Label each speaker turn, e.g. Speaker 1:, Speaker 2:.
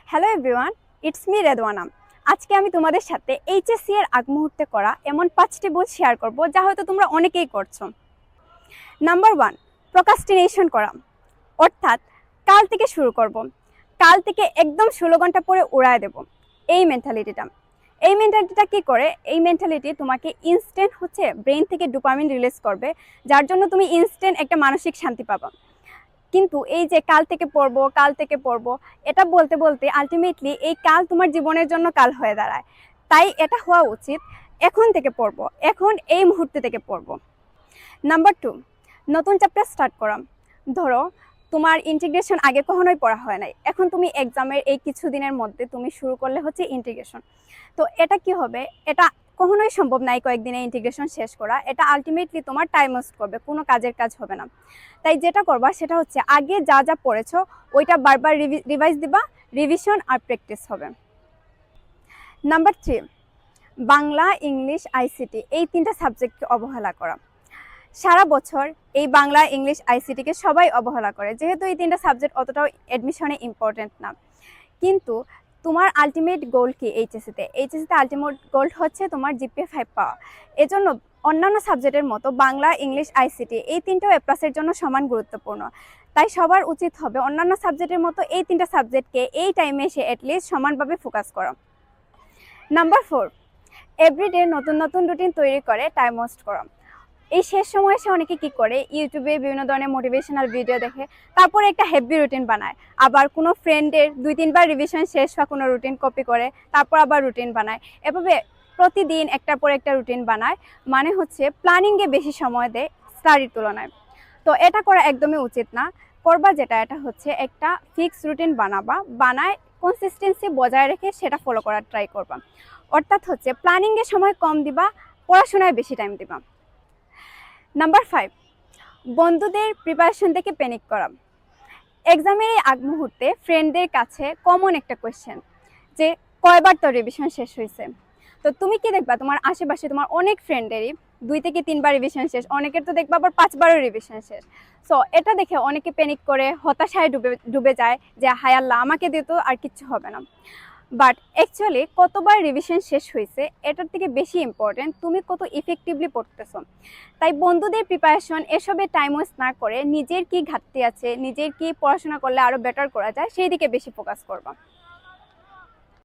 Speaker 1: Hello everyone, it's me Redwana. আজকে আমি তোমাদের সাথে এইচএসসি এর আগ মুহূর্তে করা এমন 5টি ভুল শেয়ার করব যা হয়তো তোমরা অনেকেই করছো। নাম্বার 1, প্রোক্রাস্টিনেশন করা, অর্থাৎ কাল থেকে শুরু করব, কাল থেকে একদম 16 ঘন্টা পরে উড়ায় দেব। এই মেন্টালিটিটা কি করে? এই মেন্টালিটি তোমাকে ইনস্ট্যান্ট ব্রেন থেকে ডোপামিন রিলিজ করবে, যার জন্য তুমি ইনস্ট্যান্ট একটা মানসিক শান্তি পাবা। কিন্তু এই যে কাল থেকে পড়বো এটা বলতে বলতে আলটিমেটলি এই কাল তোমার জীবনের জন্য কাল হয়ে দাঁড়ায়। তাই এটা হওয়া উচিত এখন থেকে পড়বো, এখন এই মুহূর্তে থেকে পড়বো। নাম্বার 2, নতুন চ্যাপ্টার স্টার্ট করা। ধরো তোমার ইন্টিগ্রেশন আগে কখনোই পড়া হয় নাই, এখন তুমি এক্সামের এই কিছু দিনের মধ্যে তুমি শুরু করলে ইন্টিগ্রেশন। তো এটা কি হবে? এটা কখনোই সম্ভব নাই কয়েকদিনে ইন্টিগ্রেশন শেষ করা। এটা আলটিমেটলি তোমার টাইম ওয়েস্ট করবে, কোনো কাজের কাজ হবে না। তাই যেটা করবা সেটা আগে যা যা পড়েছো ওইটা বারবার রিভাইজ দিবা, রিভিশন আর প্র্যাকটিস হবে। নাম্বার 3, বাংলা, ইংলিশ, আইসিটি এই 3টা সাবজেক্টকে অবহেলা করা। সারা বছর এই বাংলা, ইংলিশ, আইসিটিকে সবাই অবহেলা করে, যেহেতু এই 3টা সাবজেক্ট অতটাও অ্যাডমিশনে ইম্পর্টেন্ট না। কিন্তু তোমার আলটিমেট গোল কি? এইচএসসিতে আলটিমেট গোল তোমার জিপিএ 5 পাওয়া। এজন্য অন্যান্য সাবজেক্টের মতো বাংলা, ইংলিশ, আইসিটি এই 3টাও এ+এর জন্য সমান গুরুত্বপূর্ণ। তাই সবার উচিত হবে অন্যান্য সাবজেক্টের মতো এই 3টা সাবজেক্টকে এই টাইমে এসে অ্যাটলিস্ট সমানভাবে ফোকাস করা। নাম্বার 4, এভরিডে নতুন নতুন রুটিন তৈরি করে টাইম ওয়েস্ট করা। এই শেষ সময় এসে অনেকে কি করে, ইউটিউবে বিভিন্ন ধরনের মোটিভেশনাল ভিডিও দেখে তারপরে একটা হেভি রুটিন বানায়। আবার কোনো ফ্রেন্ডের 2-3বার রিভিশন শেষ হওয়া কোনো রুটিন কপি করে তারপর আবার রুটিন বানায়। এভাবে প্রতিদিন একটার পর একটা রুটিন বানায়, মানে প্ল্যানিংয়ে বেশি সময় দেয় স্টাডির তুলনায়। তো এটা করা একদমই উচিত না। করবা যেটা, এটা একটা ফিক্স রুটিন বানায় কনসিস্টেন্সি বজায় রেখে সেটা ফলো করার ট্রাই করবা। অর্থাৎ প্ল্যানিংয়ে সময় কম দিবা, পড়াশোনায় বেশি টাইম দিবা। নাম্বার 5, বন্ধুদের প্রিপারেশন থেকে প্যানিক করা। এক্সামের এই আগ মুহূর্তে ফ্রেন্ডদের কাছে কমন একটা কোয়েশ্চেন যে কয়বার তো রিভিশন শেষ হয়েছে। তো তুমি কি দেখবা, তোমার আশেপাশে তোমার অনেক ফ্রেন্ডেরই 2 থেকে 3বার রিভিশন শেষ, অনেকের তো দেখবা আবার 5বারও রিভিশন শেষ। সো এটা দেখে অনেকে প্যানিক করে হতাশায় ডুবে যায় যে হায় আল্লাহ, আমাকে দিয়ে তো আর কিচ্ছু হবে না। বাট অ্যাকচুয়ালি কতবার রিভিশন শেষ হয়েছে এটার থেকে বেশি ইম্পর্টেন্ট তুমি কত ইফেক্টিভলি পড়তেছো। তাই বন্ধুদের প্রিপারেশন এসবে টাইম ওয়েস্ট না করে নিজের কি ঘাটতি আছে, নিজের কি পড়াশোনা করলে আরও বেটার করা যায় সেই দিকে বেশি ফোকাস করবা।